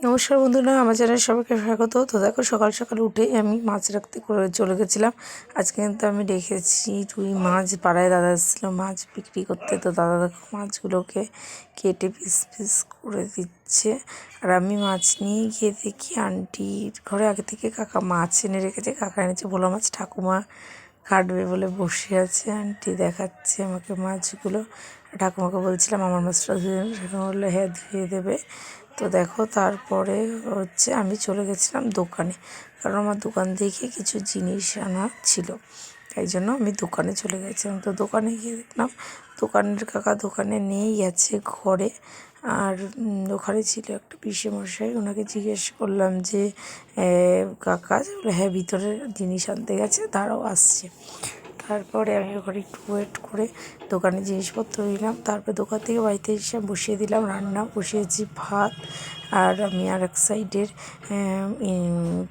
নমস্কার বন্ধুরা, আমার চ্যানেলে সবাইকে স্বাগত। তো দেখো, সকাল সকাল উঠেই আমি মাছ রাখতে করে চলে গেছিলাম। আজকে কিন্তু আমি রেখেছি রুই মাছ। পাড়ায় দাদা এসেছিলো মাছ বিক্রি করতে, তো দাদা দেখো মাছগুলোকে কেটে পিস পিস করে দিচ্ছে। আর আমি মাছ নিয়ে গিয়ে দেখি আন্টির ঘরে আগে থেকে কাকা মাছ এনে রেখেছে। কাকা এনেছে ভোলা মাছ, ঠাকুমা কাটবে বলে বসে আছে। আন্টি দেখাচ্ছে আমাকে মাছগুলো। ঠাকুমাকে বলছিলাম আমার মাছটা ধুয়ে দেবে, ঠাকুমা বললো হ্যাঁ ধুয়ে দেবে। তো দেখো, তারপরে হচ্ছে আমি চলে গেছিলাম দোকানে, কারণ আমার দোকান থেকে কিছু জিনিস আনা ছিল, তাই জন্য আমি দোকানে চলে গেছিলাম। তো দোকানে গিয়ে দেখলাম দোকানের কাকা দোকানে নিয়েই গেছে ঘরে। আর ওখানে ছিল একটা পিসেমশাই, ওনাকে জিজ্ঞেস করলাম যে কাকা, হ্যাঁ ভিতরে জিনিস আনতে গেছে, তারাও আসছে। তারপরে আমি ওখানে একটু ওয়েট করে দোকানে জিনিসপত্র নিলাম। তারপরে দোকান থেকে বাড়িতে এসে বসিয়ে দিলাম রান্না। বসিয়েছি ভাত, আর আমি আর এক সাইডের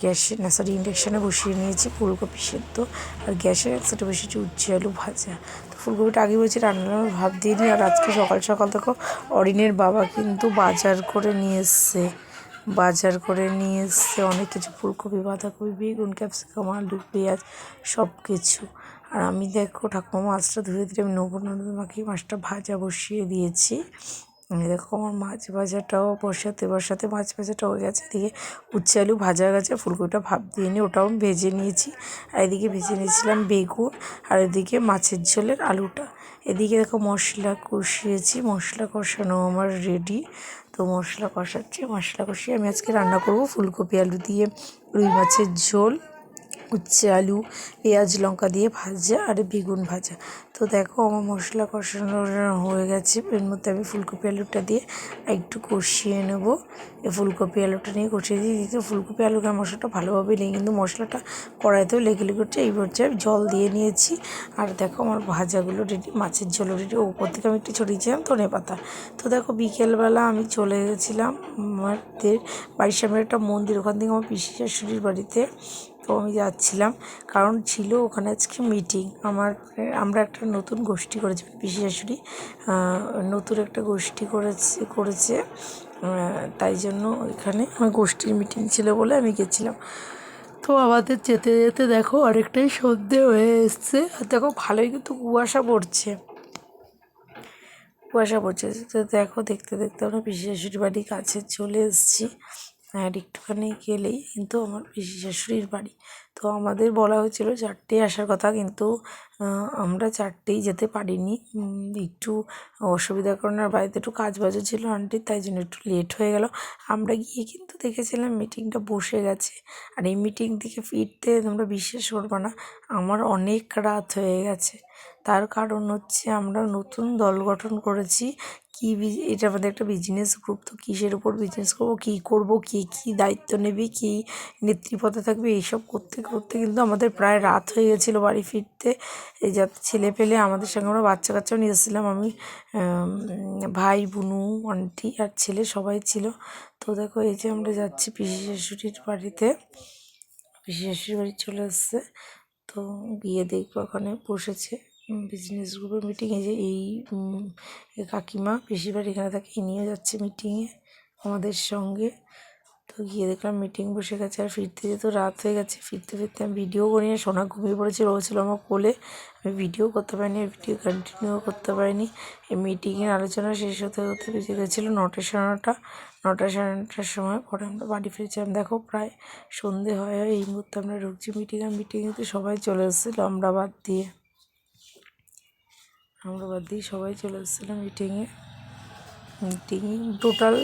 গ্যাসে ইন্ডাকশানে বসিয়ে নিয়েছি ফুলকপি সেদ্ধ। আর গ্যাসের এক সাইডে বসিয়েছি উচ্ছে আলু ভাজা। তো ফুলকপিটা আগে বলছি রান্নার ভাব দিয়ে নিই। আর আজকে সকাল সকাল দেখো অরিনের বাবা কিন্তু বাজার করে নিয়ে এসছে অনেক কিছু, ফুলকপি, বাঁধাকপি, বেগুন, ক্যাপসিকাম, আলু, পেঁয়াজ, সব কিছু। আর আমি দেখো ঠাকুমা মাছটা ধুয়ে দিলে আমি নবর মাখিয়ে মাছটা ভাজা বসিয়ে দিয়েছি। আমি দেখো আমার মাছ ভাজাটাও বসাতে মাছ ভাজাটা হয়ে গেছে। এদিকে উচ্ছে আলু ভাজা গেছে, ফুলকপিটা ভাপ দিয়ে নিয়ে ওটাও আমি ভেজে নিয়েছি। আর এদিকে ভেজে নিয়েছিলাম বেগুন, আর এদিকে মাছের ঝোলের আলুটা। এদিকে দেখো মশলা কষিয়েছি, মশলা কষানো আমার রেডি। তো মশলা কষিয়ে আমি আজকে রান্না করব ফুলকপি আলু দিয়ে রুই মাছের ঝোল, উচ্ছে আলু, পেঁয়াজ লঙ্কা দিয়ে ভাজা, আর বেগুন ভাজা। তো দেখো আমার মশলা কষানো হয়ে গেছে। এর মধ্যে আমি ফুলকপি আলুটা দিয়ে একটু কষিয়ে নেব। এই ফুলকপি আলুটা নিয়ে কষিয়ে দিয়ে দিতে ফুলকপি আলুকে মশলাটা ভালোভাবে লেগে, কিন্তু মশলাটা কড়াইতেও লেগে করছে। এই পর্যায়ে জল দিয়ে নিয়েছি। আর দেখো আমার ভাজাগুলো রেডি, মাছের ঝোলও রেডি। ওপর থেকে আমি একটু ছড়িয়েছিলাম ধনেপাতা। তো দেখো বিকেলবেলা আমি চলে গেছিলাম আমাদের বাড়ির সামনে একটা মন্দির, ওখান থেকে আমার পিসি শাশুড়ির বাড়িতে। তো আমি যাচ্ছিলাম, কারণ ছিল ওখানে আজকে মিটিং। আমরা একটা নতুন গোষ্ঠী করেছি, পিসি শাশুড়ি নতুন একটা গোষ্ঠী করেছে তাই জন্য ওইখানে আমার গোষ্ঠীর মিটিং ছিল বলে আমি গেছিলাম। তো আমাদের যেতে যেতে দেখো অনেকটাই সন্ধে হয়ে এসছে। আর দেখো ভালোই কিন্তু কুয়াশা পড়ছে। তো দেখো দেখতে দেখতে আমরা পিসি শাশুড়ির বাড়ির কাছে চলে এসেছি। আর একটুখানি গেলেই কিন্তু আমার পিসি শাশুড়ির বাড়ি। তো আমাদের বলা হয়েছিল 4টেয় আসার কথা, কিন্তু আমরা 4টেই যেতে পারিনি। একটু অসুবিধার কারণে আর বাড়িতে একটু কাজ বাজও ছিল আন্টির, তাই জন্য একটু লেট হয়ে গেল। আমরা গিয়ে কিন্তু দেখেছিলাম মিটিংটা বসে গেছে। আর এই মিটিং থেকে ফিরতে তোমরা বিশ্বাস করবে না, আমার অনেক রাত হয়ে গেছে। তার কারণ হচ্ছে আমরা নতুন দল গঠন করেছি। এটা আমাদের একটা বিজনেস গ্রুপ। তো কিসের উপর বিজনেস করবো, কী করবো, কে কী দায়িত্ব নেবে, কী নেতৃপদে থাকবে, এইসব করতে করতে কিন্তু আমাদের প্রায় রাত হয়ে গেছিলো বাড়ি ফিরতে। এই যাতে ছেলে পেলে আমাদের সঙ্গে আমরা বাচ্চা কাচ্চাও নিয়ে এসেছিলাম। আমি ভাই, বুনু, আন্টি আর ছেলে সবাই ছিল। তো দেখো এই যে আমরা যাচ্ছি পিসি শাশুড়ির বাড়িতে। পিসি শাশুড়ির বাড়ি চলে এসছে। তো গিয়ে দেখবো ওখানে বসেছে বিজনেস গ্রুপের মিটিং। এই যে এই কাকিমা পিসির এখানে থাকে, নিয়ে যাচ্ছে মিটিংয়ে আমাদের সঙ্গে। তো গিয়ে দেখলাম মিটিং বসে গেছে। আর ফিরতে যেতে রাত হয়ে গেছে। ফিরতে আমি ভিডিও করি না, সোনা ঘুমিয়ে পড়েছে, রয়েছিল আমার কোলে। আমি ভিডিও করতে পারিনি, ভিডিও কন্টিনিউ করতে পারিনি। এই মিটিংয়ের আলোচনা শেষ হতে বেজে গেছিলো 9টা, সাড়ে 9টার সময়। পরে আমরা বাড়ি ফিরেছিলাম। দেখো প্রায় সন্ধে হয় এই মুহূর্তে আমরা ঢুকছি মিটিংয়ে তো সবাই চলে এসেছিলো আমরা বাদ দিয়ে সবাই চলে এসেছিলো মিটিংয়ে টোটাল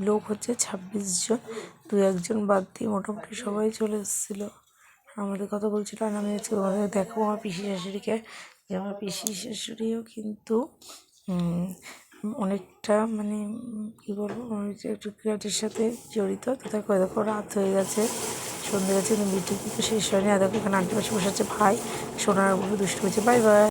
লোক হচ্ছে 26 জন, 2-1 জন বাদ দিয়ে মোটামুটি সবাই চলে এসেছিলো। আমাদের কথা বলছিল। আর আমি আজকে তোমাদের দেখো আমার পিসি শাশুড়িকে, যে আমার পিসি শাশুড়িও কিন্তু অনেকটা মানে কী বলবো, একটু ক্রিকেটের সাথে জড়িত। তো দেখো রাত হয়ে গেছে, সন্ধ্যে গেছে, কিন্তু মিটিং কিন্তু শেষ হয়নি। আর দেখো এখানে আন্টি পাশে বসে আছে ভাই, সোনার উপরে দুষ্টু হয়েছে। Bye bye.